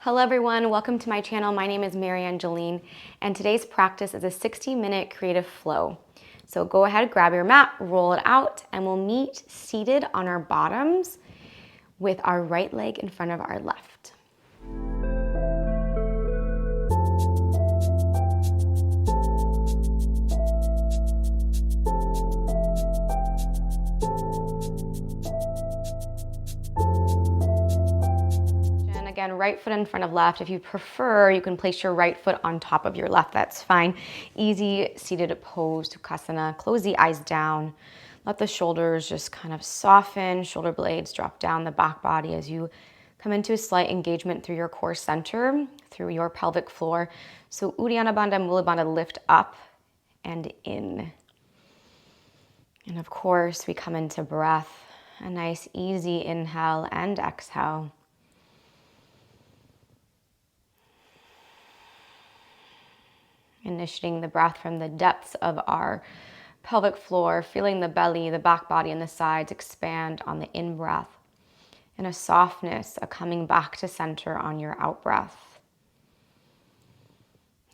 Hello everyone, welcome to my channel. My name is MaryAnngeline, and today's practice is a 60-minute creative flow. So go ahead, grab your mat, roll it out, and we'll meet seated on our bottoms with our right leg in front of our left. Again, right foot in front of left. If you prefer, you can place your right foot on top of your left. That's fine. Easy seated pose, Sukhasana. Close the eyes down. Let the shoulders just kind of soften. Shoulder blades drop down the back body as you come into a slight engagement through your core center, through your pelvic floor. So Uddiyana Bandha, Mula Bandha, lift up and in. And of course, we come into breath. A nice, easy inhale and exhale. Initiating the breath from the depths of our pelvic floor, feeling the belly, the back body, and the sides expand on the in-breath, and a softness, a coming back to center on your out-breath.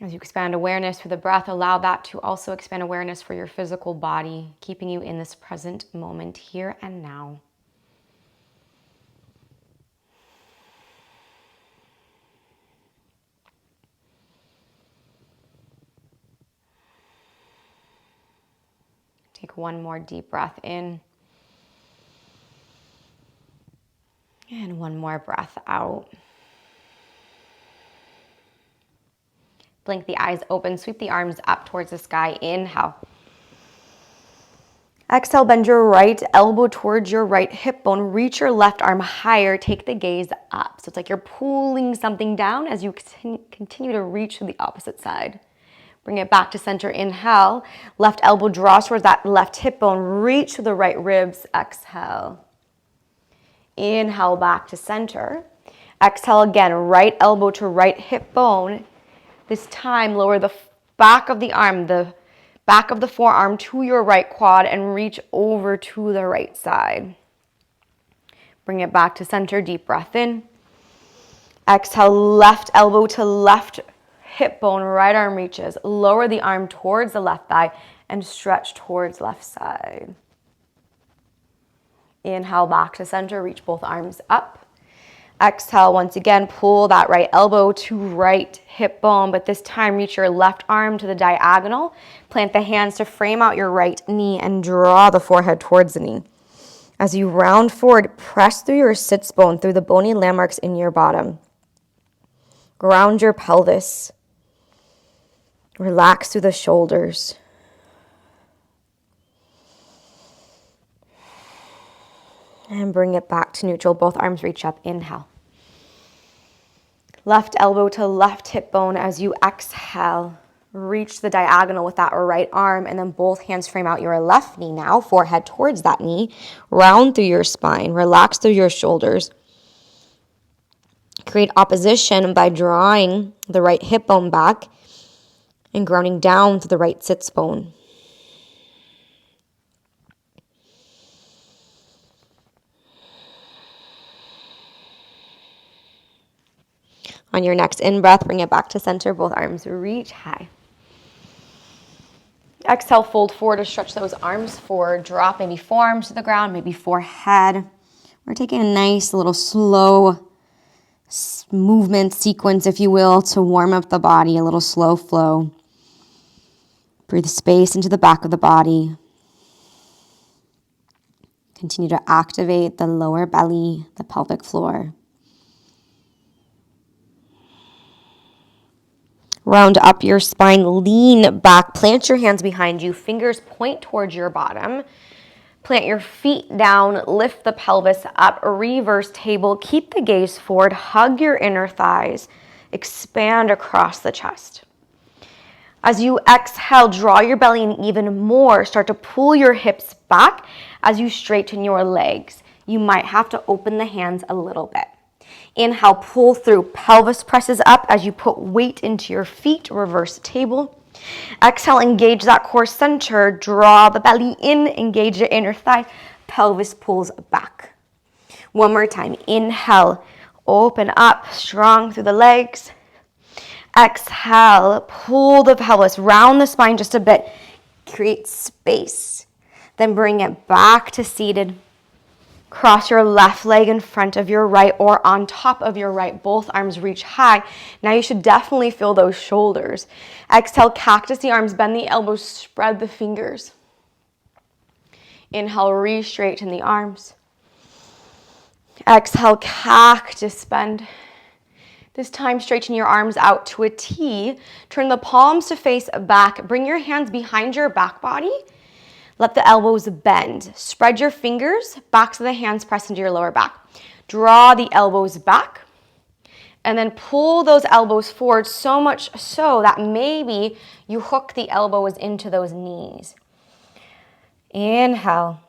As you expand awareness through the breath, allow that to also expand awareness for your physical body, keeping you in this present moment, here and now. Take one more deep breath in. And one more breath out. Blink the eyes open, sweep the arms up towards the sky. Inhale. Exhale, bend your right elbow towards your right hip bone. Reach your left arm higher. Take the gaze up. So it's like you're pulling something down as you continue to reach to the opposite side. Bring it back to center. Inhale. Left elbow draws towards that left hip bone. Reach to the right ribs. Exhale. Inhale back to center. Exhale again. Right elbow to right hip bone. This time, lower the back of the arm, the back of the forearm to your right quad and reach over to the right side. Bring it back to center. Deep breath in. Exhale. Left elbow to left hip bone, right arm reaches. Lower the arm towards the left thigh and stretch towards left side. Inhale back to center, reach both arms up. Exhale, once again, pull that right elbow to right hip bone, but this time reach your left arm to the diagonal. Plant the hands to frame out your right knee and draw the forehead towards the knee. As you round forward, press through your sits bone, through the bony landmarks in your bottom. Ground your pelvis. Relax through the shoulders. And bring it back to neutral. Both arms reach up. Inhale. Left elbow to left hip bone as you exhale. Reach the diagonal with that right arm, and then both hands frame out your left knee now. Forehead towards that knee. Round through your spine. Relax through your shoulders. Create opposition by drawing the right hip bone back and grounding down to the right sits bone. On your next in-breath, bring it back to center. Both arms reach high. Exhale, fold forward to stretch those arms forward. Drop maybe forearms to the ground, maybe forehead. We're taking a nice little slow movement sequence, if you will, to warm up the body, a little slow flow. Breathe space into the back of the body. Continue to activate the lower belly, the pelvic floor. Round up your spine, lean back, plant your hands behind you, fingers point towards your bottom. Plant your feet down, lift the pelvis up, reverse table, keep the gaze forward, hug your inner thighs, expand across the chest. As you exhale, draw your belly in even more. Start to pull your hips back as you straighten your legs. You might have to open the hands a little bit. Inhale, pull through. Pelvis presses up as you put weight into your feet. Reverse table. Exhale, engage that core center. Draw the belly in. Engage your inner thigh. Pelvis pulls back. One more time. Inhale, Open up, strong through the legs. Exhale, pull the pelvis, round the spine just a bit. Create space. Then bring it back to seated. Cross your left leg in front of your right or on top of your right. Both arms reach high. Now you should definitely feel those shoulders. Exhale, cactus the arms, bend the elbows, spread the fingers. Inhale, re-straighten the arms. Exhale, cactus bend. This time, straighten your arms out to a T. Turn the palms to face back. Bring your hands behind your back body. Let the elbows bend. Spread your fingers. Backs of the hands press into your lower back. Draw the elbows back. And then pull those elbows forward so much so that maybe you hook the elbows into those knees. Inhale.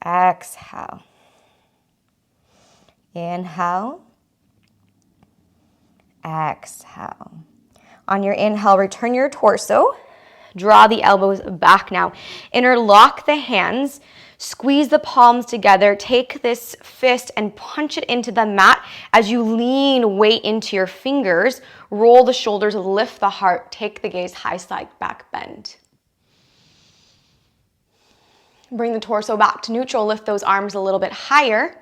Exhale. Inhale. Exhale. On your inhale, return your torso. Draw the elbows back now. Interlock the hands. Squeeze the palms together. Take this fist and punch it into the mat as you lean weight into your fingers. Roll the shoulders, lift the heart. Take the gaze high, side, back, bend. Bring the torso back to neutral. Lift those arms a little bit higher.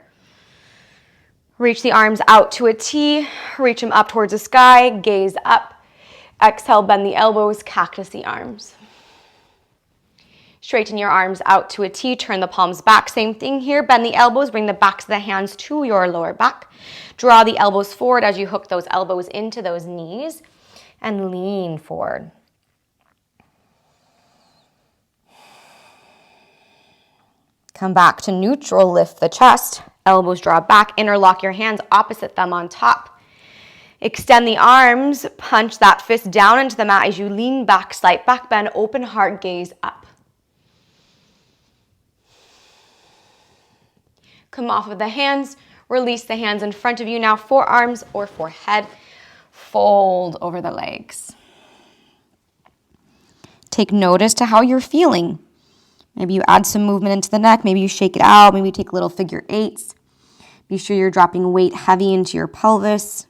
Reach the arms out to a T. Reach them up towards the sky. Gaze up. Exhale, bend the elbows, cactus the arms. Straighten your arms out to a T. Turn the palms back. Same thing here. Bend the elbows. Bring the backs of the hands to your lower back. Draw the elbows forward as you hook those elbows into those knees. And lean forward. Come back to neutral. Lift the chest. Elbows draw back. Interlock your hands. Opposite thumb on top. Extend the arms, punch that fist down into the mat as you lean back, slight back bend, open heart, gaze up. Come off of the hands, release the hands in front of you now, forearms or forehead, fold over the legs. Take notice to how you're feeling. Maybe you add some movement into the neck, maybe you shake it out, maybe you take little figure eights. Be sure you're dropping weight heavy into your pelvis.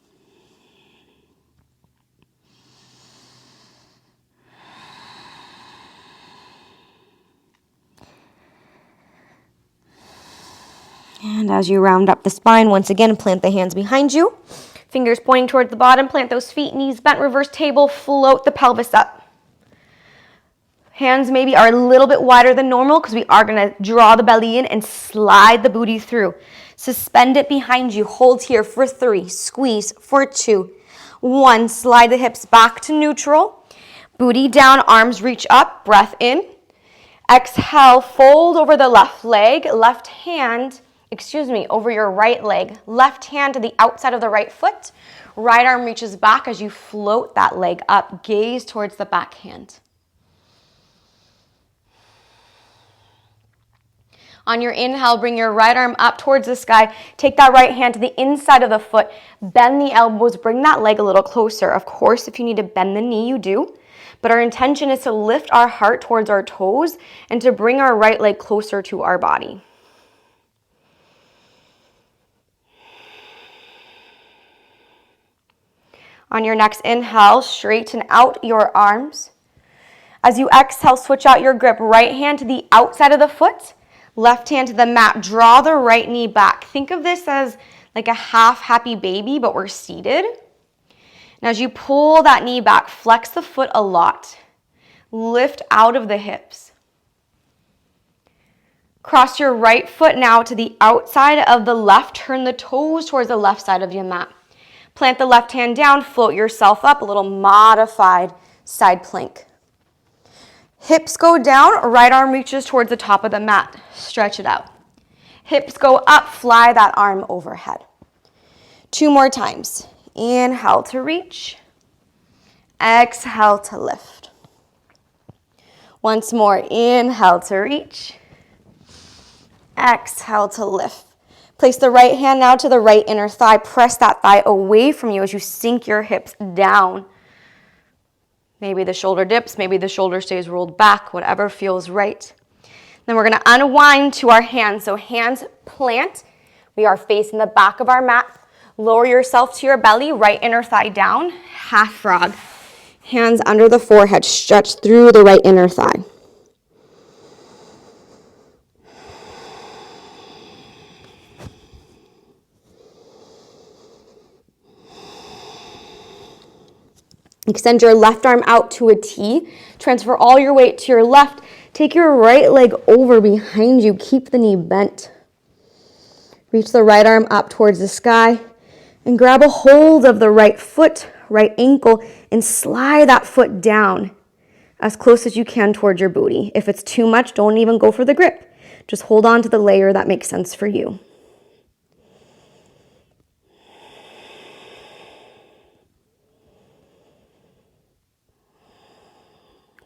And as you round up the spine, once again, plant the hands behind you. Fingers pointing towards the bottom. Plant those feet, knees bent, reverse table. Float the pelvis up. Hands maybe are a little bit wider than normal because we are going to draw the belly in and slide the booty through. Suspend it behind you. Hold here for 3. Squeeze for 2. 1. Slide the hips back to neutral. Booty down, arms reach up. Breath in. Exhale, fold over the left leg. Over your right leg. Left hand to the outside of the right foot. Right arm reaches back as you float that leg up. Gaze towards the back hand. On your inhale, bring your right arm up towards the sky. Take that right hand to the inside of the foot. Bend the elbows. Bring that leg a little closer. Of course, if you need to bend the knee, you do. But our intention is to lift our heart towards our toes and to bring our right leg closer to our body. On your next inhale, straighten out your arms. As you exhale, switch out your grip. Right hand to the outside of the foot. Left hand to the mat. Draw the right knee back. Think of this as like a half happy baby, but we're seated. And as you pull that knee back, flex the foot a lot. Lift out of the hips. Cross your right foot now to the outside of the left. Turn the toes towards the left side of your mat. Plant the left hand down. Float yourself up. A little modified side plank. Hips go down. Right arm reaches towards the top of the mat. Stretch it out. Hips go up. Fly that arm overhead. 2 more times. Inhale to reach. Exhale to lift. Once more. Inhale to reach. Exhale to lift. Place the right hand now to the right inner thigh. Press that thigh away from you as you sink your hips down. Maybe the shoulder dips, maybe the shoulder stays rolled back, whatever feels right. Then we're going to unwind to our hands. So hands plant, We are facing the back of our mat. Lower yourself to your belly, right inner thigh down, half frog. Hands under the forehead, stretch through the right inner thigh. Extend your left arm out to a T. Transfer all your weight to your left. Take your right leg over behind you. Keep the knee bent. Reach the right arm up towards the sky and grab a hold of the right foot, right ankle, and slide that foot down as close as you can towards your booty. If it's too much, don't even go for the grip. Just hold on to the layer that makes sense for you.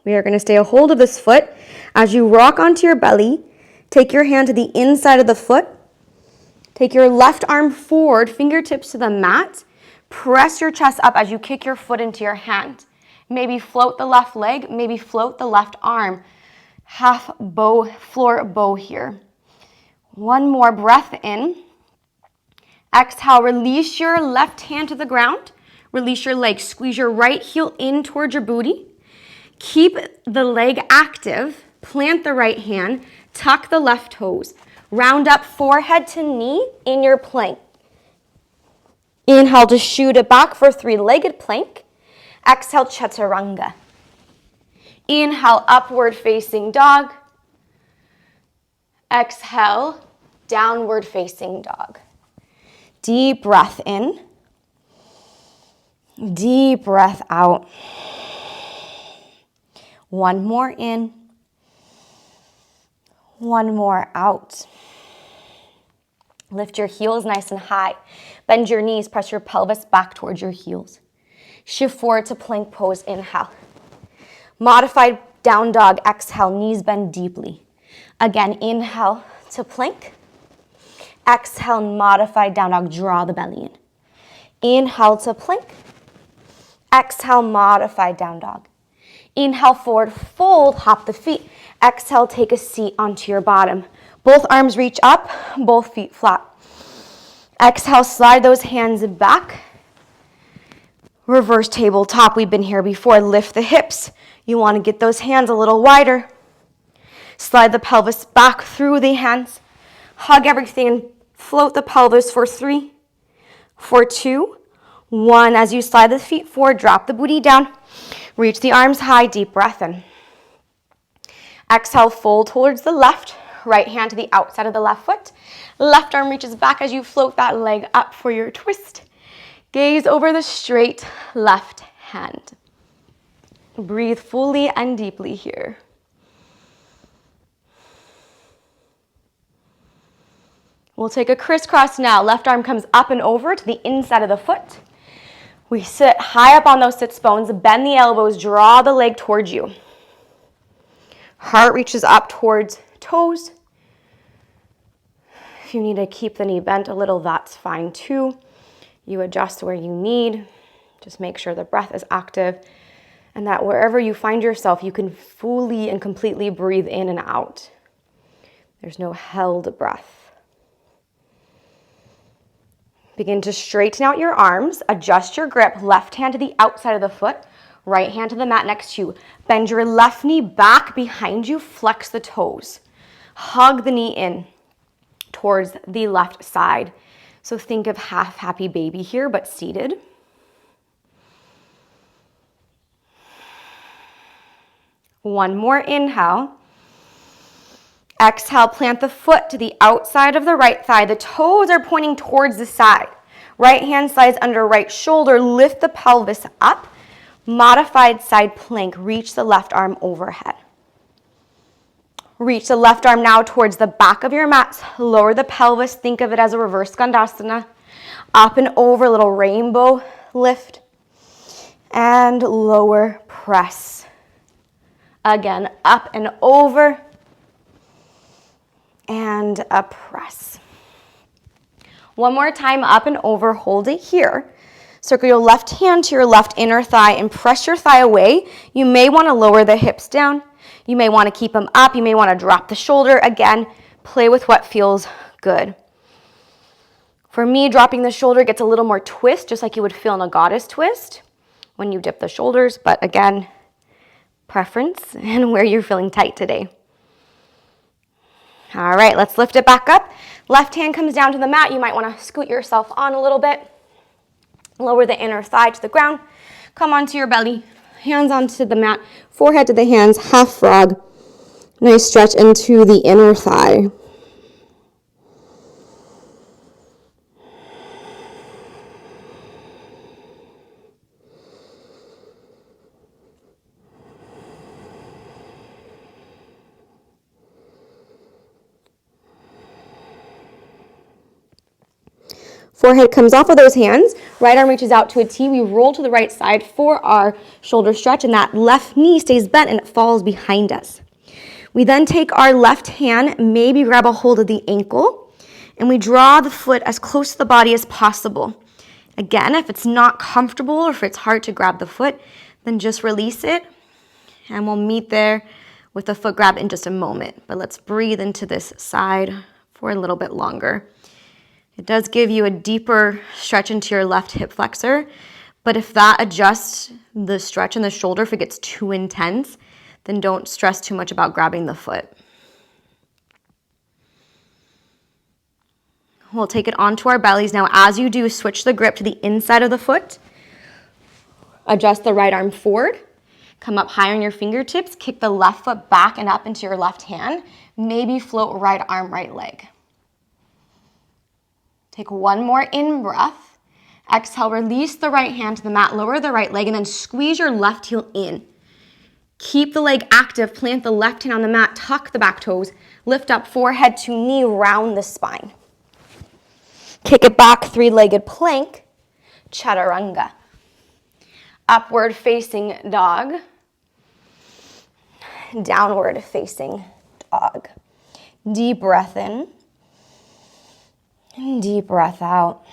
We are going to stay a hold of this foot. As you rock onto your belly, take your hand to the inside of the foot. Take your left arm forward, fingertips to the mat. Press your chest up as you kick your foot into your hand. Maybe float the left leg, maybe float the left arm. Half bow, floor bow here. One more breath in. Exhale, release your left hand to the ground. Release your leg, squeeze your right heel in towards your booty. Keep the leg active, plant the right hand, tuck the left toes. Round up forehead to knee in your plank. Inhale to shoot it back for three-legged plank. Exhale, Chaturanga. Inhale, upward facing dog. Exhale, downward facing dog. Deep breath in. Deep breath out. One more in. One more out. Lift your heels nice and high. Bend your knees, press your pelvis back towards your heels. Shift forward to plank pose, inhale. Modified down dog, exhale, knees bend deeply. Again, inhale to plank. Exhale, modified down dog, draw the belly in. Inhale to plank. Exhale, modified down dog. Inhale, forward fold, hop the feet. Exhale, take a seat onto your bottom. Both arms reach up, both feet flat. Exhale, slide those hands back. Reverse tabletop, we've been here before. Lift the hips. You want to get those hands a little wider. Slide the pelvis back through the hands. Hug everything and float the pelvis for 3, for 2, 1. As you slide the feet forward, drop the booty down. Reach the arms high, deep breath in. Exhale, fold towards the left. Right hand to the outside of the left foot. Left arm reaches back as you float that leg up for your twist. Gaze over the straight left hand. Breathe fully and deeply here. We'll take a crisscross now. Left arm comes up and over to the inside of the foot. We sit high up on those sits bones, bend the elbows, draw the leg towards you. Heart reaches up towards toes. If you need to keep the knee bent a little, that's fine too. You adjust where you need. Just make sure the breath is active and that wherever you find yourself, you can fully and completely breathe in and out. There's no held breath. Begin to straighten out your arms, adjust your grip, left hand to the outside of the foot, right hand to the mat next to you. Bend your left knee back behind you, flex the toes. Hug the knee in towards the left side. So think of half happy baby here, but seated. One more inhale. Exhale, plant the foot to the outside of the right thigh. The toes are pointing towards the side. Right hand slides under right shoulder. Lift the pelvis up. Modified side plank. Reach the left arm overhead. Reach the left arm now towards the back of your mat. Lower the pelvis. Think of it as a reverse skandasana. Up and over, little rainbow lift. And lower press. Again, up and over. And a press. One more time, up and over, hold it here. Circle your left hand to your left inner thigh and press your thigh away. You may want to lower the hips down. You may want to keep them up. You may want to drop the shoulder. Again, play with what feels good. For me, dropping the shoulder gets a little more twist, just like you would feel in a goddess twist when you dip the shoulders. But again, preference and where you're feeling tight today. All right, let's lift it back up. Left hand comes down to the mat. You might want to scoot yourself on a little bit. Lower the inner thigh to the ground. Come onto your belly. Hands onto the mat. Forehead to the hands. Half frog. Nice stretch into the inner thigh. Forehead comes off of those hands. Right arm reaches out to a T. We roll to the right side for our shoulder stretch, and that left knee stays bent and it falls behind us. We then take our left hand, maybe grab a hold of the ankle, and we draw the foot as close to the body as possible. Again, if it's not comfortable or if it's hard to grab the foot, then just release it, and we'll meet there with the foot grab in just a moment. But let's breathe into this side for a little bit longer. It does give you a deeper stretch into your left hip flexor, but if that adjusts the stretch in the shoulder, if it gets too intense, then don't stress too much about grabbing the foot. We'll take it onto our bellies. Now, as you do, switch the grip to the inside of the foot. Adjust the right arm forward. Come up higher on your fingertips. Kick the left foot back and up into your left hand. Maybe float right arm, right leg. Take one more in breath. Exhale, release the right hand to the mat, lower the right leg, and then squeeze your left heel in. Keep the leg active, plant the left hand on the mat, tuck the back toes, lift up forehead to knee, round the spine. Kick it back, three-legged plank, Chaturanga. Upward facing dog, downward facing dog. Deep breath in. And deep breath out.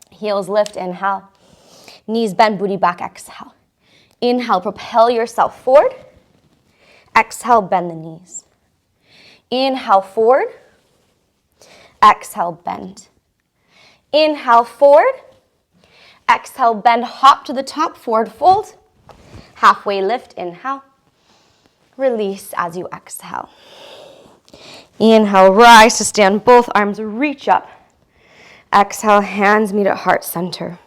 Heels lift, inhale. Knees bend, booty back, exhale. Inhale, propel yourself forward. Exhale, bend the knees. Inhale, forward. Exhale, bend. Inhale, forward. Exhale, bend, hop to the top, forward fold. Halfway lift, inhale. Release as you exhale. Inhale, rise to stand, both arms reach up. Exhale, hands meet at heart center.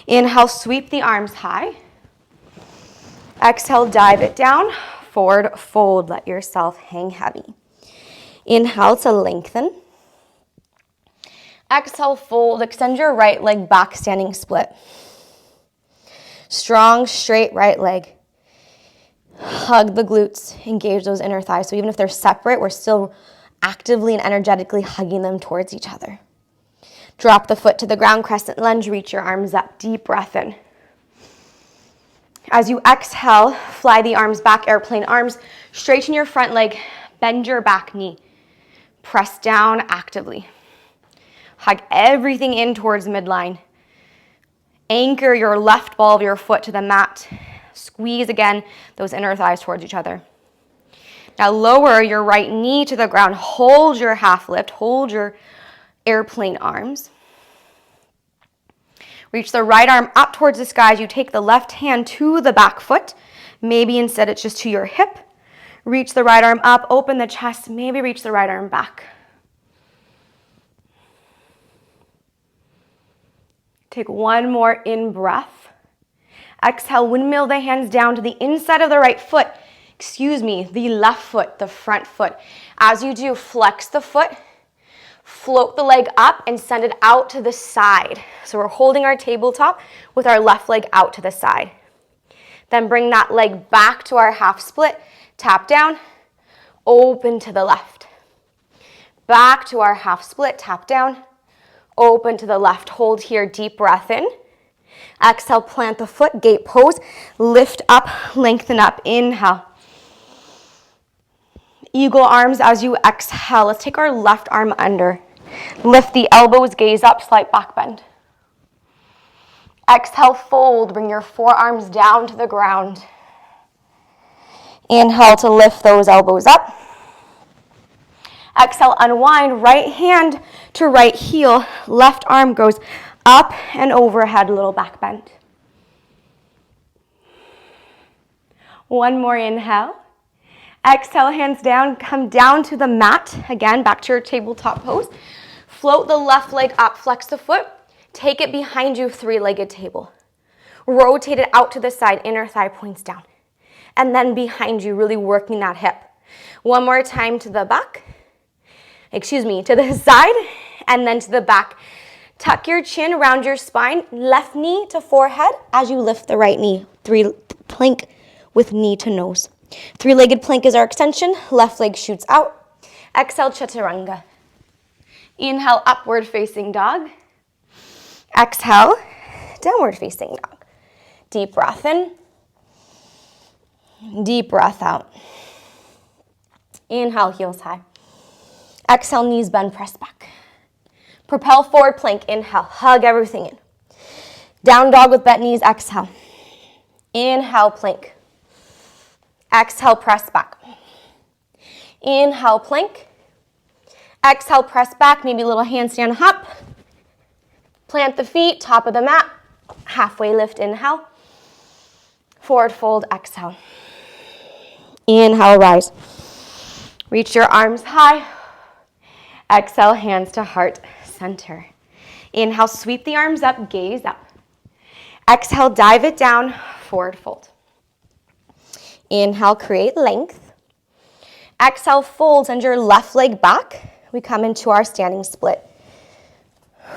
Inhale, sweep the arms high. Exhale, dive it down. Forward fold, let yourself hang heavy. Inhale to lengthen. Exhale, fold, extend your right leg back, standing split. Strong, straight right leg. Hug the glutes, engage those inner thighs. So even if they're separate, we're still actively and energetically hugging them towards each other. Drop the foot to the ground, crescent lunge, reach your arms up, deep breath in. As you exhale, fly the arms back, airplane arms, straighten your front leg, bend your back knee. Press down actively. Hug everything in towards midline. Anchor your left ball of your foot to the mat. Squeeze again those inner thighs towards each other. Now lower your right knee to the ground. Hold your half lift. Hold your airplane arms. Reach the right arm up towards the sky as you take the left hand to the back foot. Maybe instead it's just to your hip. Reach the right arm up, open the chest, maybe reach the right arm back. Take one more in breath. Exhale, windmill the hands down to the inside of the right foot. The left foot, the front foot. As you do, flex the foot, float the leg up and send it out to the side. So we're holding our tabletop with our left leg out to the side. Then bring that leg back to our half split. Tap down, open to the left. Back to our half split, tap down, open to the left. Hold here, deep breath in. Exhale, plant the foot, gate pose. Lift up, lengthen up, inhale. Eagle arms as you exhale. Let's take our left arm under. Lift the elbows, gaze up, slight back bend. Exhale, fold. Bring your forearms down to the ground. Inhale to lift those elbows up. Exhale, unwind, right hand to right heel. Left arm goes up and overhead, little back bend. One more inhale. Exhale, hands down, come down to the mat. Again, back to your tabletop pose. Float the left leg up, flex the foot. Take it behind you, three-legged table. Rotate it out to the side, inner thigh points down. And then behind you, really working that hip. One more time to the back. To the side, and then to the back. Tuck your chin around your spine, left knee to forehead as you lift the right knee. Plank with knee to nose. Three-legged plank is our extension. Left leg shoots out. Exhale, Chaturanga. Inhale, upward facing dog. Exhale, downward facing dog. Deep breath in. Deep breath out. Inhale, heels high. Exhale, knees bend, press back. Propel forward plank, inhale, hug everything in. Down dog with bent knees, exhale. Inhale, plank. Exhale, press back. Inhale, plank. Exhale, press back, maybe a little handstand hop. Plant the feet, top of the mat. Halfway lift, inhale. Forward fold, exhale. Inhale, rise. Reach your arms high. Exhale, hands to heart center. Inhale, sweep the arms up, gaze up. Exhale, dive it down, forward fold. Inhale, create length. Exhale, fold, send your left leg back. We come into our standing split.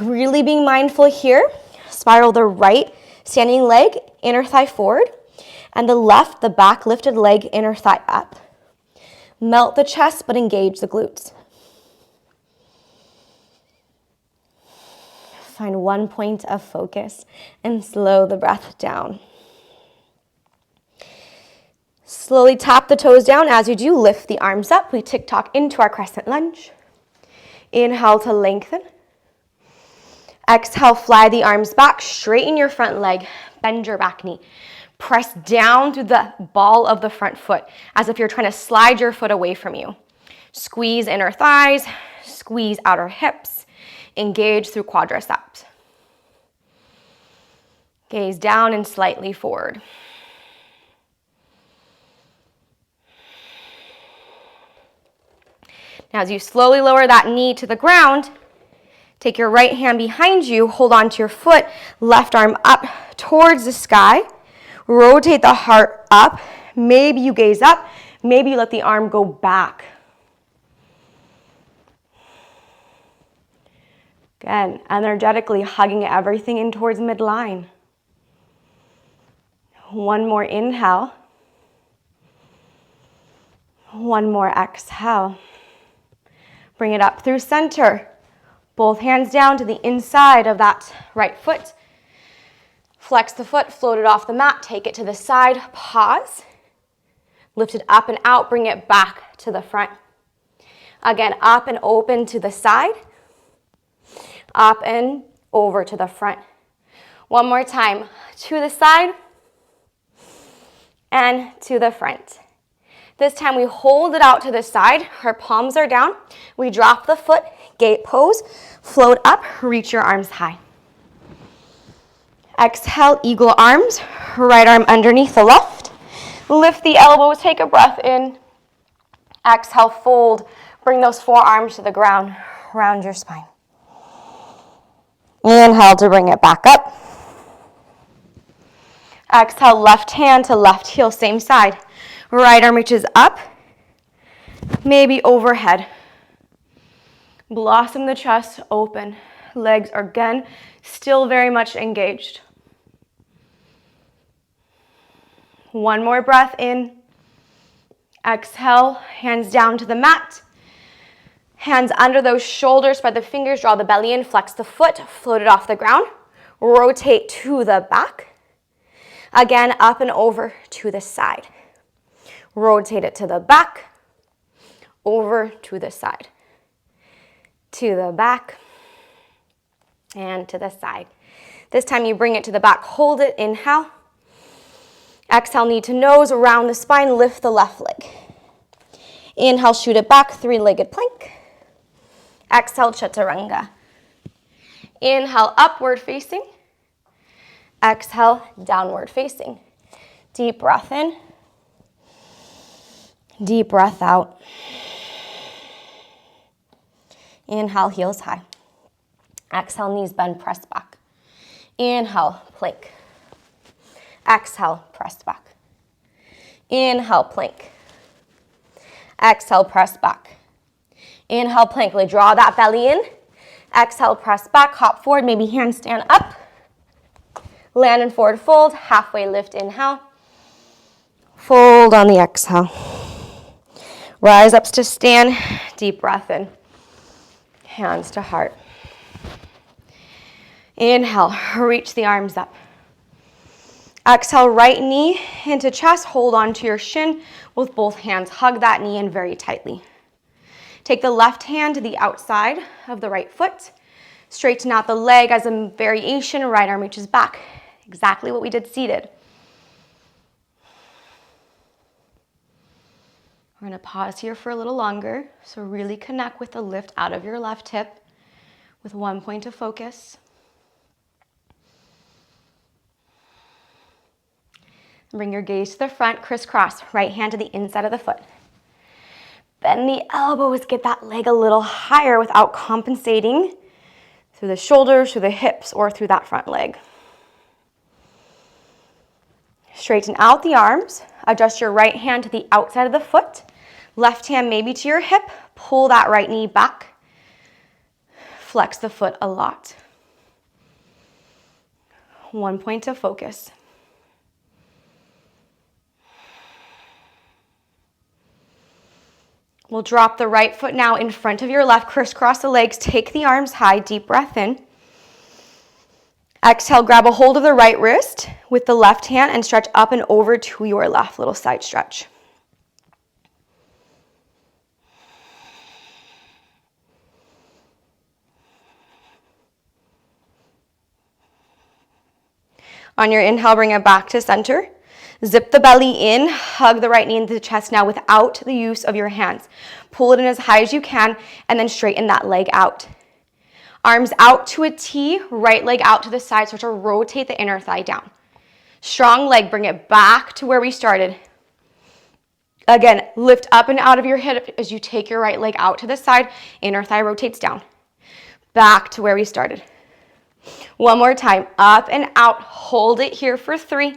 Really being mindful here. Spiral the right standing leg, inner thigh forward, and the left, the back lifted leg, inner thigh up. Melt the chest, but engage the glutes. Find one point of focus and slow the breath down. Slowly tap the toes down. As you do, lift the arms up. We tick-tock into our crescent lunge. Inhale to lengthen. Exhale, fly the arms back. Straighten your front leg. Bend your back knee. Press down through the ball of the front foot as if you're trying to slide your foot away from you. Squeeze inner thighs. Squeeze outer hips. Engage through quadriceps. Gaze down and slightly forward. Now as you slowly lower that knee to the ground, take your right hand behind you, hold onto your foot, left arm up towards the sky, rotate the heart up, maybe you gaze up, maybe you let the arm go back. Again, energetically hugging everything in towards midline. One more inhale. One more exhale. Bring it up through center. Both hands down to the inside of that right foot. Flex the foot, float it off the mat, take it to the side, pause. Lift it up and out, bring it back to the front. Again, up and open to the side. Up and over to the front. One more time, to the side and to the front. This time we hold it out to the side, our palms are down. We drop the foot, gate pose, float up, reach your arms high. Exhale, eagle arms, right arm underneath the left. Lift the elbows, take a breath in. Exhale, fold, bring those forearms to the ground, round your spine. Inhale to bring it back up. Exhale, left hand to left heel, same side. Right arm reaches up, maybe overhead. Blossom the chest open. Legs are again still very much engaged. One more breath in. Exhale, hands down to the mat. Hands under those shoulders, spread the fingers, draw the belly in, flex the foot, float it off the ground. Rotate to the back. Again, up and over to the side. Rotate it to the back, over to the side. To the back, and to the side. This time you bring it to the back, hold it, inhale. Exhale, knee to nose, around the spine, lift the left leg. Inhale, shoot it back, three-legged plank. Exhale, Chaturanga. Inhale, upward facing. Exhale, downward facing. Deep breath in. Deep breath out. Inhale, heels high. Exhale, knees bend, press back. Inhale, plank. Exhale, press back. Inhale, plank. Exhale, press back. Inhale, plank. Really draw that belly in. Exhale, press back, hop forward, maybe handstand up. Land and forward fold, halfway lift, inhale. Fold on the exhale. Rise up to stand, deep breath in. Hands to heart. Inhale, reach the arms up. Exhale, right knee into chest, hold on to your shin with both hands. Hug that knee in very tightly. Take the left hand to the outside of the right foot. Straighten out the leg as a variation, right arm reaches back. Exactly what we did seated. We're gonna pause here for a little longer, so really connect with the lift out of your left hip with one point of focus. Bring your gaze to the front, crisscross, right hand to the inside of the foot. Bend the elbows, get that leg a little higher without compensating through the shoulders, through the hips, or through that front leg. Straighten out the arms, adjust your right hand to the outside of the foot, left hand maybe to your hip, pull that right knee back, flex the foot a lot. One point of focus. We'll drop the right foot now in front of your left, crisscross the legs, take the arms high, deep breath in. Exhale, grab a hold of the right wrist with the left hand and stretch up and over to your left, little side stretch. On your inhale, bring it back to center. Zip the belly in, hug the right knee into the chest now without the use of your hands. Pull it in as high as you can and then straighten that leg out. Arms out to a T, right leg out to the side, start to rotate the inner thigh down. Strong leg, bring it back to where we started. Again, lift up and out of your hip as you take your right leg out to the side, inner thigh rotates down. Back to where we started. One more time, up and out, hold it here for 3.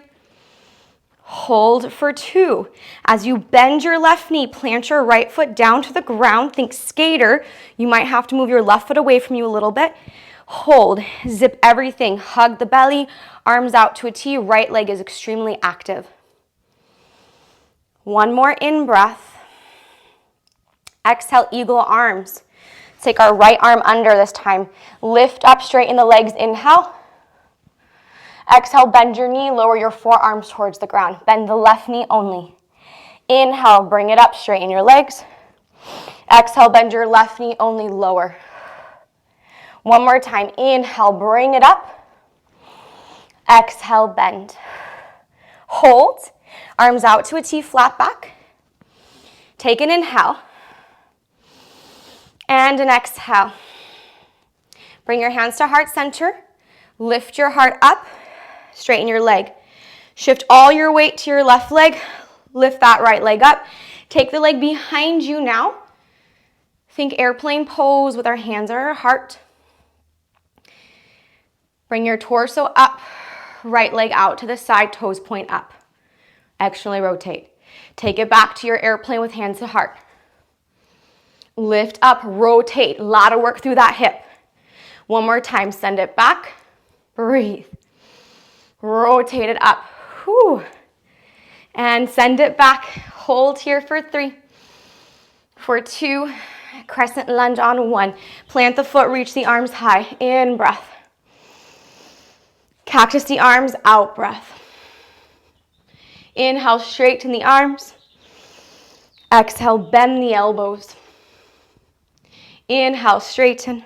Hold for 2. As you bend your left knee, plant your right foot down to the ground. Think skater. You might have to move your left foot away from you a little bit. Hold. Zip everything. Hug the belly. Arms out to a T. Right leg is extremely active. One more in-breath. Exhale, eagle arms. Take our right arm under this time. Lift up, straighten the legs. Inhale. Exhale, bend your knee, lower your forearms towards the ground. Bend the left knee only. Inhale, bring it up, straighten your legs. Exhale, bend your left knee only, lower. One more time, inhale, bring it up. Exhale, bend. Hold, arms out to a T, flat back. Take an inhale. And an exhale. Bring your hands to heart center. Lift your heart up. Straighten your leg. Shift all your weight to your left leg. Lift that right leg up. Take the leg behind you now. Think airplane pose with our hands on our heart. Bring your torso up. Right leg out to the side, toes point up. Externally rotate. Take it back to your airplane with hands to heart. Lift up, rotate. A lot of work through that hip. One more time, send it back. Breathe. Rotate it up. Whew. And send it back. Hold here for 3. For 2. Crescent lunge on 1. Plant the foot, reach the arms high. In breath. Cactus the arms, out breath. Inhale, straighten the arms. Exhale, bend the elbows. Inhale, straighten.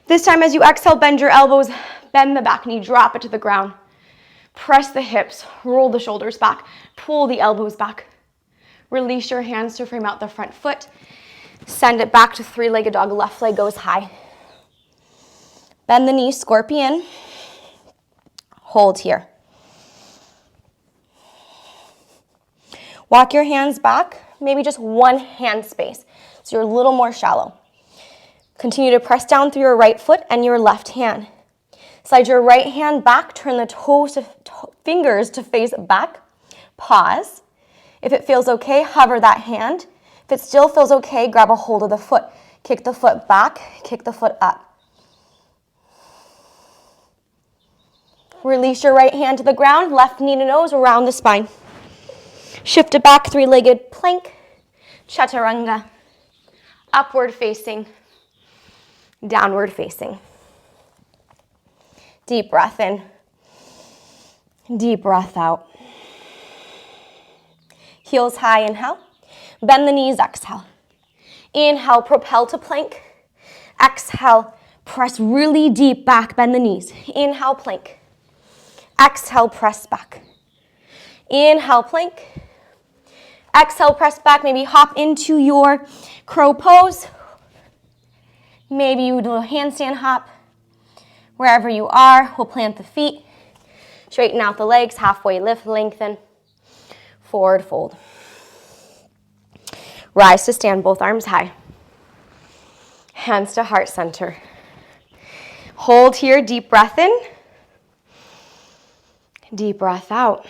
This time as you exhale, bend your elbows, bend the back knee, drop it to the ground. Press the hips, roll the shoulders back, pull the elbows back. Release your hands to frame out the front foot. Send it back to three-legged dog. Left leg goes high. Bend the knees, scorpion. Hold here. Walk your hands back, maybe just one hand space, so you're a little more shallow. Continue to press down through your right foot and your left hand. Slide your right hand back, turn the fingers to face back. Pause. If it feels okay, hover that hand. If it still feels okay, grab a hold of the foot. Kick the foot back, kick the foot up. Release your right hand to the ground, left knee to nose, around the spine. Shift it back, three-legged plank, Chaturanga. Upward facing, downward facing. Deep breath in, deep breath out. Heels high, inhale. Bend the knees, exhale. Inhale, propel to plank. Exhale, press really deep back, bend the knees. Inhale, plank. Exhale, press back. Inhale, plank. Exhale, press back. Maybe hop into your crow pose. Maybe you do a handstand hop. Wherever you are, we'll plant the feet. Straighten out the legs, halfway lift, lengthen. Forward fold. Rise to stand, both arms high. Hands to heart center. Hold here, deep breath in. Deep breath out.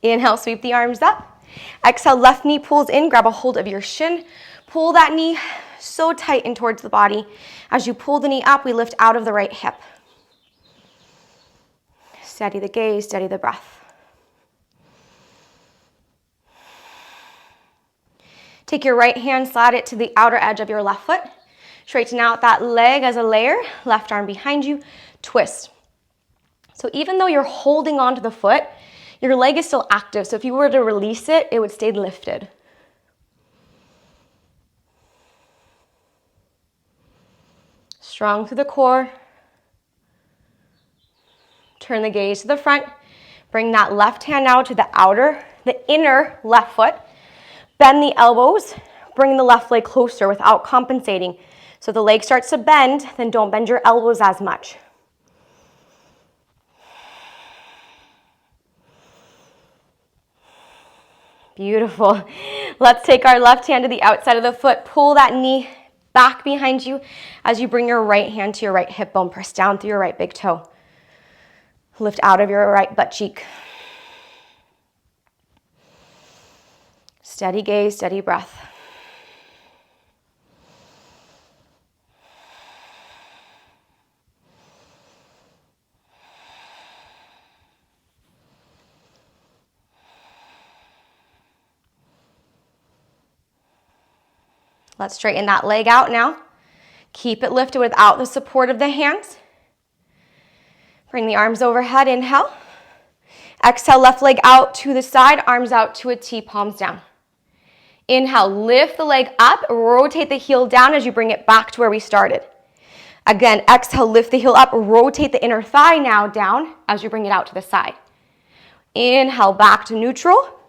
Inhale, sweep the arms up. Exhale, left knee pulls in, grab a hold of your shin. Pull that knee so tight in towards the body. As you pull the knee up, we lift out of the right hip. Steady the gaze, steady the breath. Take your right hand, slide it to the outer edge of your left foot. Straighten out that leg as a layer, left arm behind you, twist. So even though you're holding onto the foot, your leg is still active. So if you were to release it, it would stay lifted. Strong through the core. Turn the gaze to the front. Bring that left hand out to the inner left foot. Bend the elbows, bring the left leg closer without compensating. So the leg starts to bend, then don't bend your elbows as much. Beautiful. Let's take our left hand to the outside of the foot. Pull that knee back behind you as you bring your right hand to your right hip bone. Press down through your right big toe. Lift out of your right butt cheek. Steady gaze, steady breath. Let's straighten that leg out now. Keep it lifted without the support of the hands. Bring the arms overhead, inhale. Exhale, left leg out to the side, arms out to a T, palms down. Inhale, lift the leg up, rotate the heel down as you bring it back to where we started. Again, exhale, lift the heel up, rotate the inner thigh now down as you bring it out to the side. Inhale, back to neutral.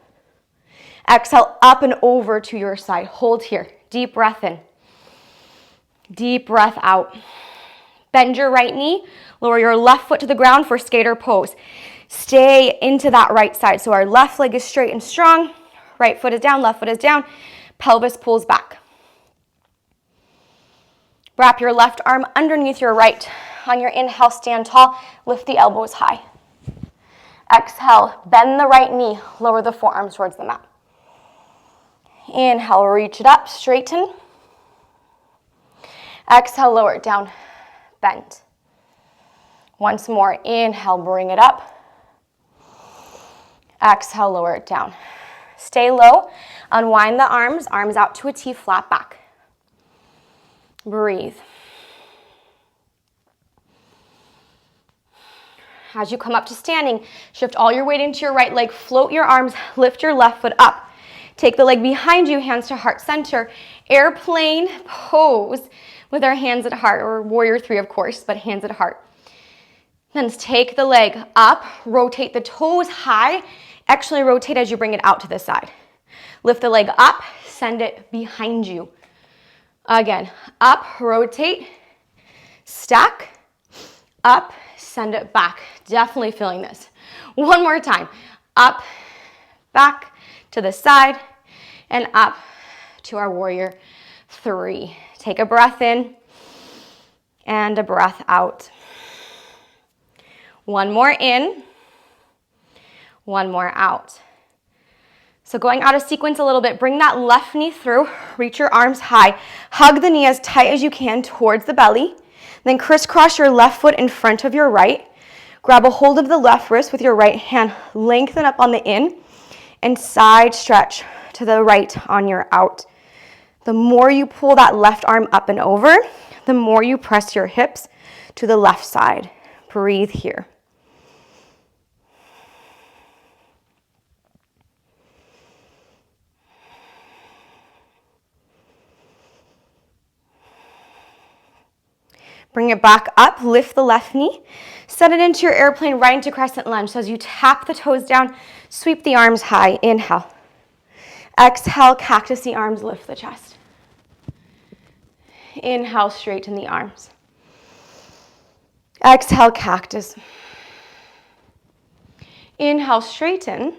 Exhale, up and over to your side. Hold here. Deep breath in. Deep breath out. Bend your right knee. Lower your left foot to the ground for skater pose. Stay into that right side. So our left leg is straight and strong. Right foot is down, left foot is down. Pelvis pulls back. Wrap your left arm underneath your right. On your inhale, stand tall. Lift the elbows high. Exhale, bend the right knee. Lower the forearms towards the mat. Inhale, reach it up, straighten. Exhale, lower it down, bend. Once more, inhale, bring it up. Exhale, lower it down. Stay low, unwind the arms out to a T, flat back. Breathe. As you come up to standing, shift all your weight into your right leg, float your arms, lift your left foot up. Take the leg behind you, hands to heart center. Airplane pose with our hands at heart, or warrior three, of course, but hands at heart. Then take the leg up, rotate the toes high. Actually rotate as you bring it out to the side. Lift the leg up, send it behind you. Again, up, rotate, stack, up, send it back. Definitely feeling this. One more time. Up, back, to the side, and up to our warrior 3. Take a breath in and a breath out. One more in, one more out. So going out of sequence a little bit, bring that left knee through, reach your arms high, hug the knee as tight as you can towards the belly, then crisscross your left foot in front of your right, grab a hold of the left wrist with your right hand, lengthen up on the in, and side stretch to the right on your out. The more you pull that left arm up and over, the more you press your hips to the left side. Breathe here. Bring it back up, lift the left knee, set it into your airplane right into Crescent Lunge. So as you tap the toes down, sweep the arms high, inhale. Exhale, cactus the arms, lift the chest. Inhale, straighten the arms. Exhale, cactus. Inhale, straighten.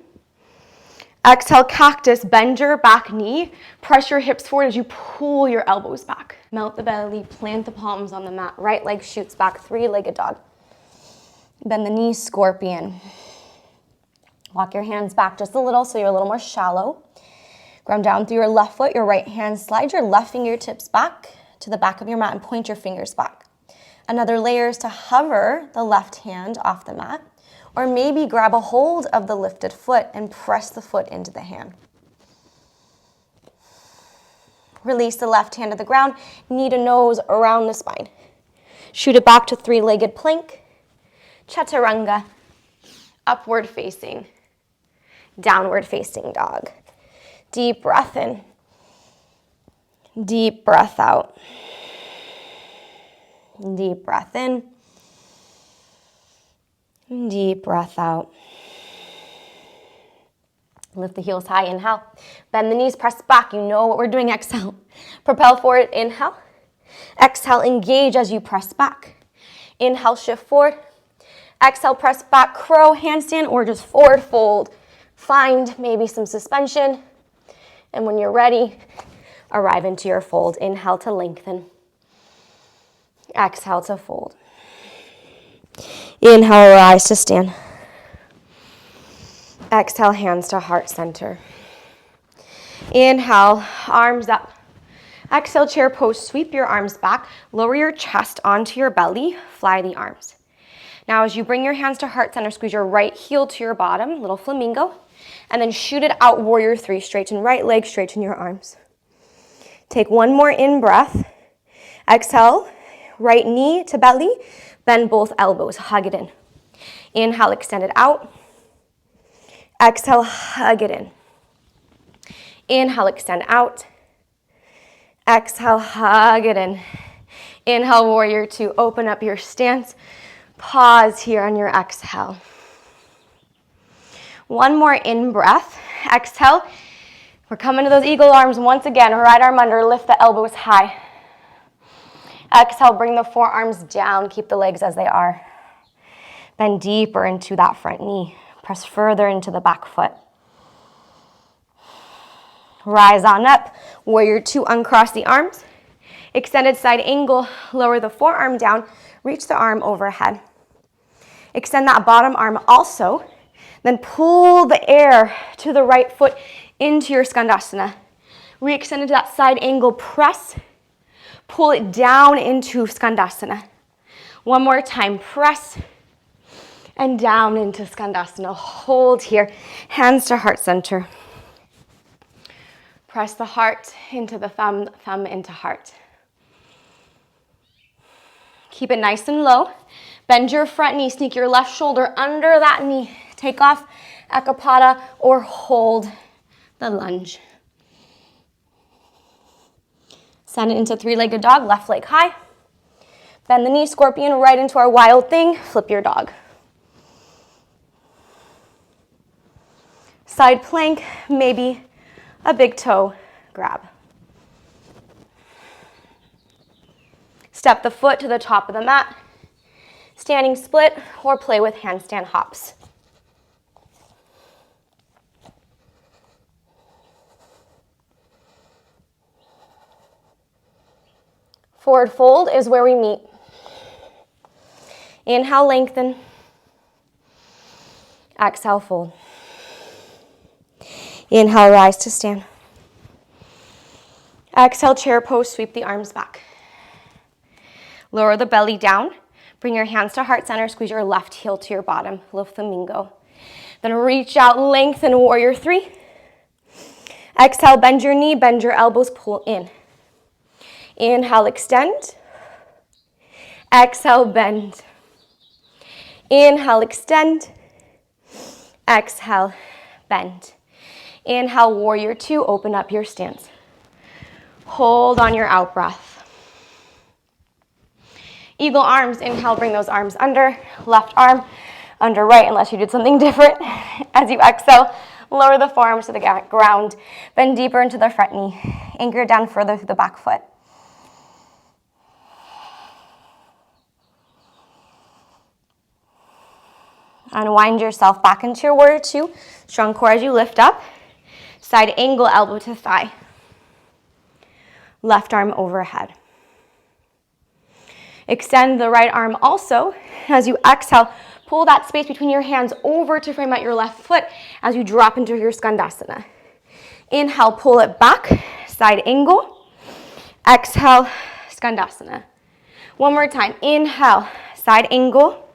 Exhale, cactus, bend your back knee, press your hips forward as you pull your elbows back. Melt the belly, plant the palms on the mat, right leg shoots back, 3-legged dog. Bend the knees, scorpion. Walk your hands back just a little so you're a little more shallow. Ground down through your left foot, your right hand, slide your left fingertips back to the back of your mat and point your fingers back. Another layer is to hover the left hand off the mat, or maybe grab a hold of the lifted foot and press the foot into the hand. Release the left hand to the ground, knee to nose around the spine. Shoot it back to 3-legged plank, Chaturanga, upward facing, downward facing dog. Deep breath in, deep breath out. Deep breath in, deep breath out. Lift the heels high, inhale. Bend the knees, press back. You know what we're doing, exhale. Propel forward, inhale. Exhale, engage as you press back. Inhale, shift forward. Exhale, press back, crow, handstand, or just forward fold. Find maybe some suspension. And when you're ready, arrive into your fold. Inhale to lengthen. Exhale to fold. Inhale, rise to stand. Exhale, hands to heart center. Inhale, arms up. Exhale, chair pose. Sweep your arms back. Lower your chest onto your belly. Fly the arms. Now, as you bring your hands to heart center, squeeze your right heel to your bottom, little flamingo, and then shoot it out, warrior 3. Straighten right leg, straighten your arms. Take one more in breath. Exhale, right knee to belly. Bend both elbows, hug it in. Inhale, extend it out. Exhale, hug it in. Inhale, extend out. Exhale, hug it in. Inhale, warrior 2. Open up your stance. Pause here on your exhale. One more in breath. Exhale. We're coming to those eagle arms once again. Right arm under, lift the elbows high. Exhale, bring the forearms down. Keep the legs as they are. Bend deeper into that front knee. Press further into the back foot. Rise on up. Warrior 2, uncross the arms. Extended side angle. Lower the forearm down. Reach the arm overhead. Extend that bottom arm also. Then pull the air to the right foot into your Skandasana. Re-extend into that side angle. Press. Pull it down into Skandasana. One more time. Press. And down into Skandasana. Hold here. Hands to heart center. Press the heart into the thumb, thumb into heart. Keep it nice and low. Bend your front knee. Sneak your left shoulder under that knee. Take off Ekapada or hold the lunge. Send it into 3-legged dog. Left leg high. Bend the knee. Scorpion right into our wild thing. Flip your dog. Side plank, maybe a big toe grab. Step the foot to the top of the mat, standing split, or play with handstand hops. Forward fold is where we meet. Inhale, lengthen. Exhale, fold. Inhale, rise to stand. Exhale, chair pose, sweep the arms back. Lower the belly down. Bring your hands to heart center, squeeze your left heel to your bottom, little flamingo. Then reach out, lengthen, warrior three. Exhale, bend your knee, bend your elbows, pull in. Inhale, extend. Exhale, bend. Inhale, extend. Exhale, bend. Inhale, warrior two, open up your stance. Hold on your out breath. Eagle arms, inhale, bring those arms under. Left arm under right, unless you did something different. As you exhale, lower the forearms to the ground. Bend deeper into the front knee. Anchor down further through the back foot. Unwind yourself back into your warrior two. Strong core as you lift up. Side angle, elbow to thigh. Left arm overhead. Extend the right arm also. As you exhale, pull that space between your hands over to frame out your left foot as you drop into your Skandasana. Inhale, pull it back, side angle. Exhale, Skandasana. One more time. Inhale, side angle.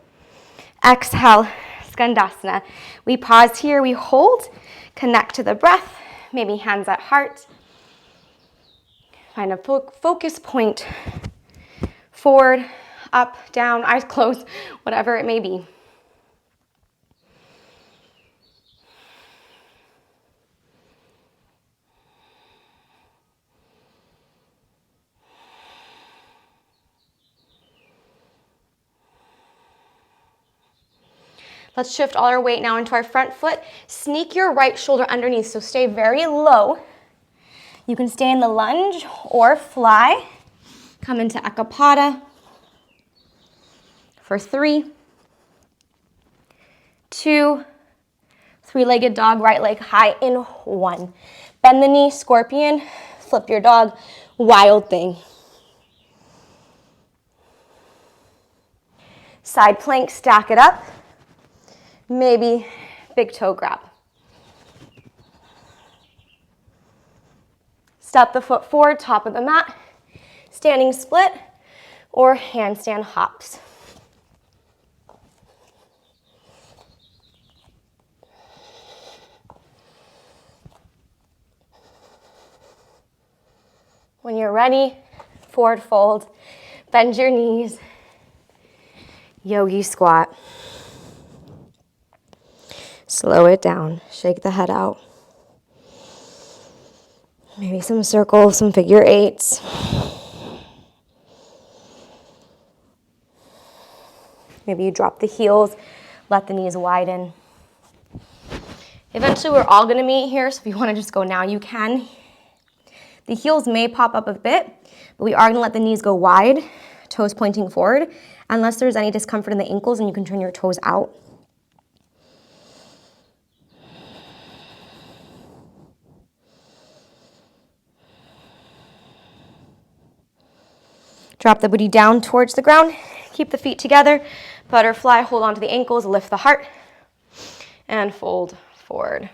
Exhale, Skandasana. We pause here, we hold, connect to the breath, maybe hands at heart. Find a focus point. Forward, up, down, eyes closed, whatever it may be. Let's shift all our weight now into our front foot. Sneak your right shoulder underneath, so stay very low. You can stay in the lunge or fly. Come into Ekapada for 3, 2, three-legged dog, right leg high in 1. Bend the knee, scorpion, flip your dog, wild thing. Side plank, stack it up. Maybe big toe grab. Step the foot forward, top of the mat. Standing split or handstand hops. When you're ready, forward fold, bend your knees, Yogi Squat. Slow it down, shake the head out. Maybe some circles, some figure eights. Maybe you drop the heels, let the knees widen. Eventually we're all gonna meet here, so if you wanna just go now, you can. The heels may pop up a bit, but we are gonna let the knees go wide, toes pointing forward, unless there's any discomfort in the ankles and you can turn your toes out. Drop the booty down towards the ground. Keep the feet together. Butterfly, hold on to the ankles, lift the heart, and fold forward.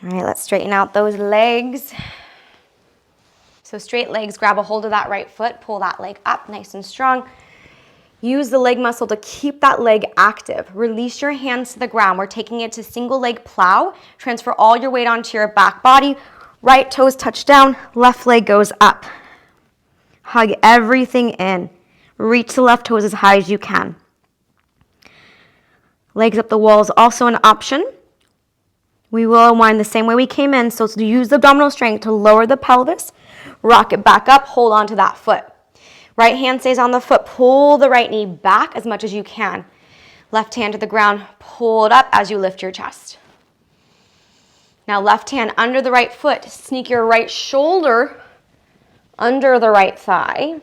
All right, let's straighten out those legs. So straight legs, grab a hold of that right foot, pull that leg up nice and strong. Use the leg muscle to keep that leg active. Release your hands to the ground. We're taking it to single leg plow. Transfer all your weight onto your back body. Right toes touch down, left leg goes up. Hug everything in. Reach the left toes as high as you can. Legs up the wall is also an option. We will unwind the same way we came in, so to use the abdominal strength to lower the pelvis, rock it back up, hold on to that foot. Right hand stays on the foot, pull the right knee back as much as you can. Left hand to the ground, pull it up as you lift your chest. Now left hand under the right foot, sneak your right shoulder under the right thigh,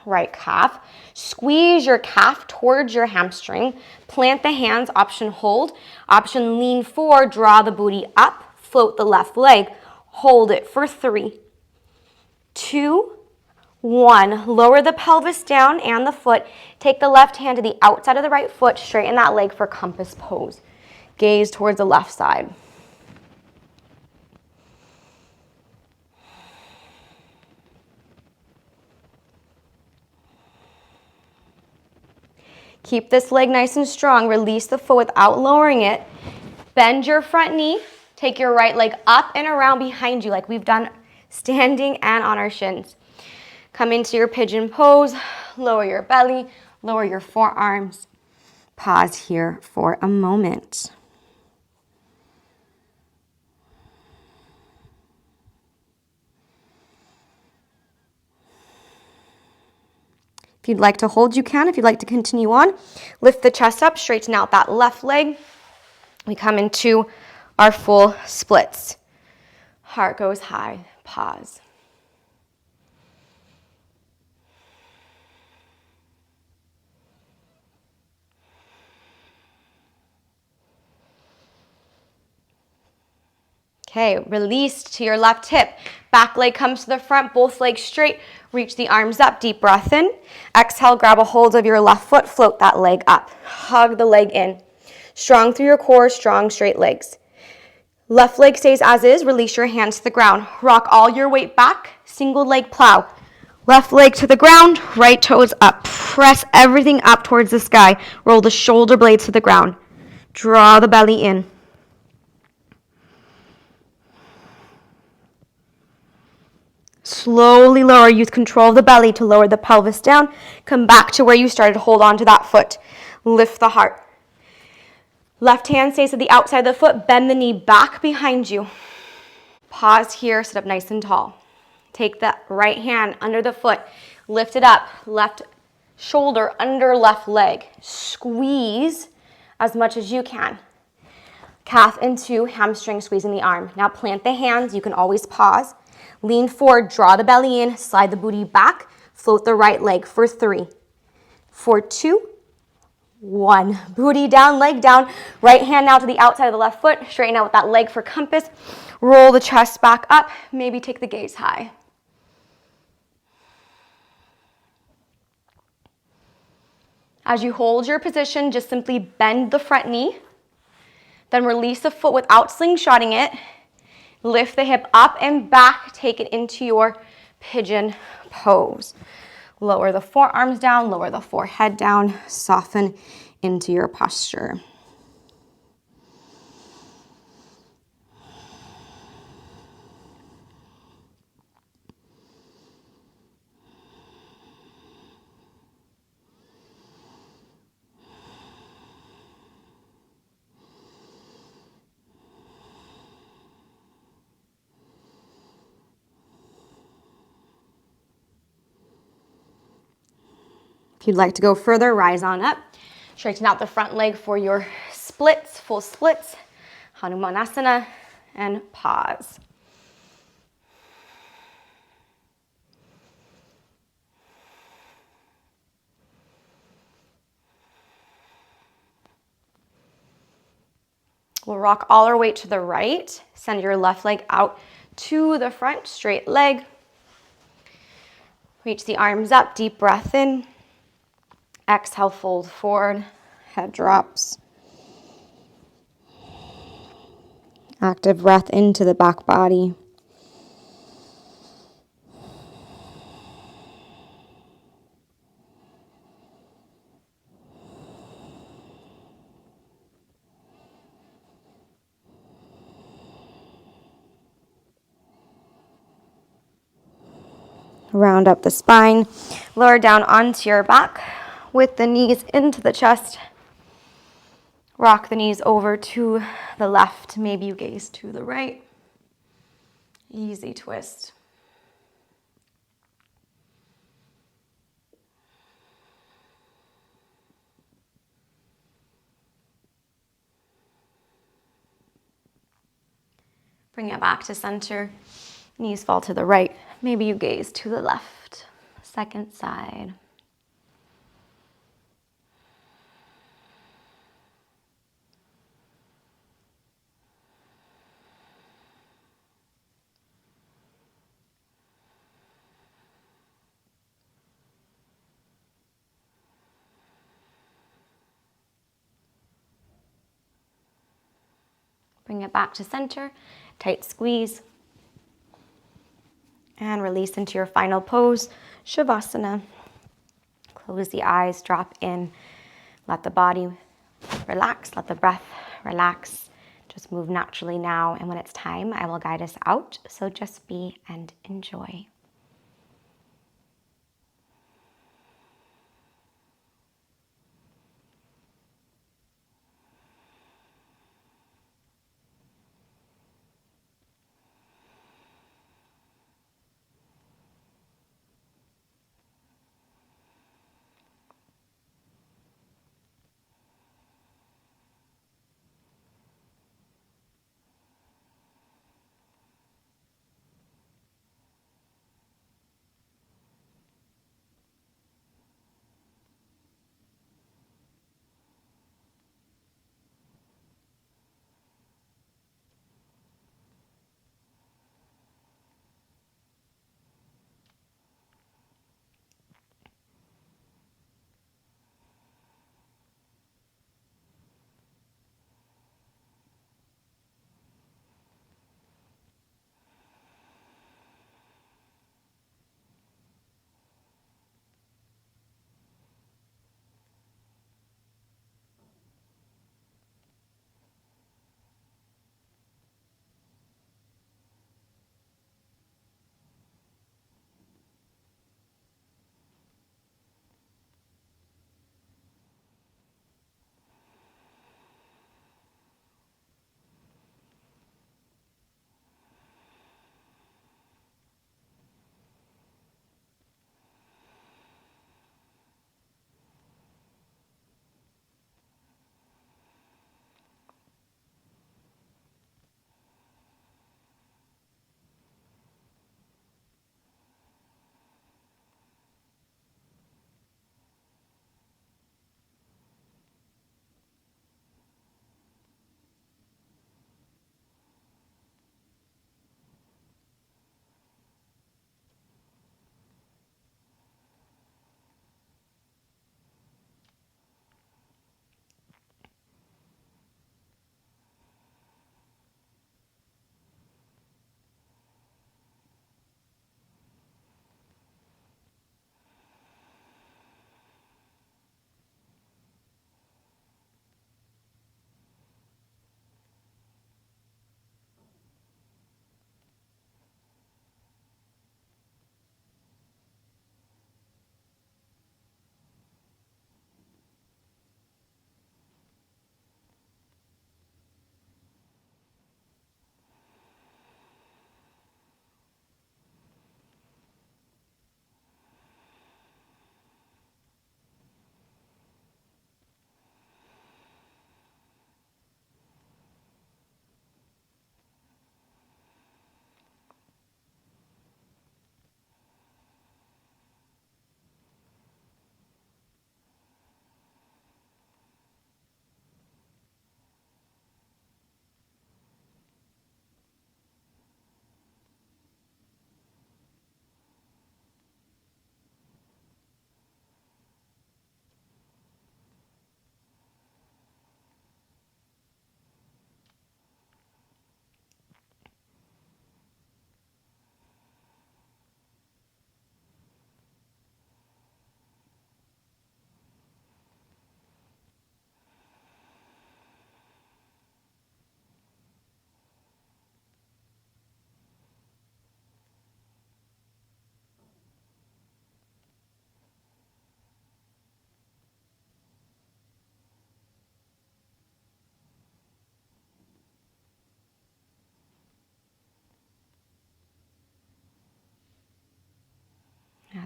right calf. Squeeze your calf towards your hamstring. Plant the hands, option hold. Option lean forward, draw the booty up, float the left leg. Hold it for 3, 2, 1. Lower the pelvis down and the foot. Take the left hand to the outside of the right foot. Straighten that leg for compass pose. Gaze towards the left side. Keep this leg nice and strong. Release the foot without lowering it. Bend your front knee. Take your right leg up and around behind you like we've done standing and on our shins. Come into your pigeon pose. Lower your belly. Lower your forearms. Pause here for a moment. If you'd like to hold, you can. If you'd like to continue on, lift the chest up, straighten out that left leg. We come into our full splits. Heart goes high, pause. Okay, release to your left hip. Back leg comes to the front, both legs straight. Reach the arms up, deep breath in. Exhale, grab a hold of your left foot, float that leg up. Hug the leg in. Strong through your core, strong straight legs. Left leg stays as is, release your hands to the ground. Rock all your weight back, single leg plow. Left leg to the ground, right toes up. Press everything up towards the sky. Roll the shoulder blades to the ground. Draw the belly in. Slowly lower, use control of the belly to lower the pelvis down. Come back to where you started, hold on to that foot. Lift the heart. Left hand stays to the outside of the foot, bend the knee back behind you. Pause here, sit up nice and tall. Take the right hand under the foot, lift it up, left shoulder under left leg. Squeeze as much as you can. Calf into hamstring, squeezing the arm. Now plant the hands, you can always pause. Lean forward, draw the belly in, slide the booty back, float the right leg for 3, for 2, 1. Booty down, leg down. Right hand now to the outside of the left foot. Straighten out with that leg for compass. Roll the chest back up. Maybe take the gaze high. As you hold your position, just simply bend the front knee. Then release the foot without slingshotting it. Lift the hip up and back, take it into your pigeon pose. Lower the forearms down, lower the forehead down, soften into your posture. If you'd like to go further, rise on up. Straighten out the front leg for your splits, full splits, Hanumanasana, and pause. We'll rock all our weight to the right. Send your left leg out to the front, straight leg. Reach the arms up, deep breath in. Exhale, fold forward, head drops. Active breath into the back body. Round up the spine, lower down onto your back with the knees into the chest. Rock the knees over to the left. Maybe you gaze to the right. Easy twist. Bring it back to center. Knees fall to the right. Maybe you gaze to the left. Second side. Bring it back to center. Tight squeeze. And release into your final pose, Shavasana. Close the eyes, drop in. Let the body relax, let the breath relax. Just move naturally now, and when it's time, I will guide us out. So just be and enjoy.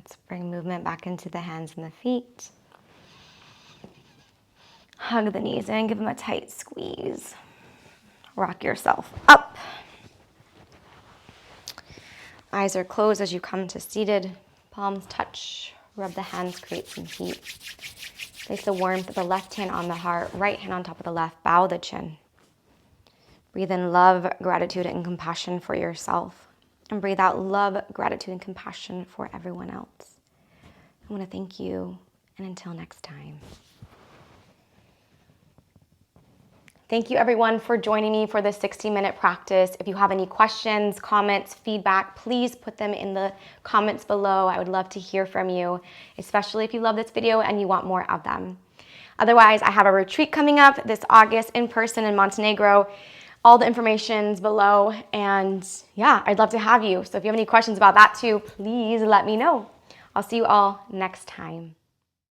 Let's bring movement back into the hands and the feet. Hug the knees in, give them a tight squeeze. Rock yourself up. Eyes are closed as you come to seated. Palms touch. Rub the hands, create some heat. Place the warmth of the left hand on the heart, right hand on top of the left. Bow the chin. Breathe in love, gratitude, and compassion for yourself. And breathe out love, gratitude, and compassion for everyone else. I want to thank you, and until next time. Thank you everyone for joining me for this 60-minute practice. If you have any questions, comments, feedback, please put them in the comments below. I would love to hear from you, especially if you love this video and you want more of them. Otherwise, I have a retreat coming up this August in person in Montenegro. All the information's below, and yeah, I'd love to have you. So if you have any questions about that too, please let me know. I'll see you all next time.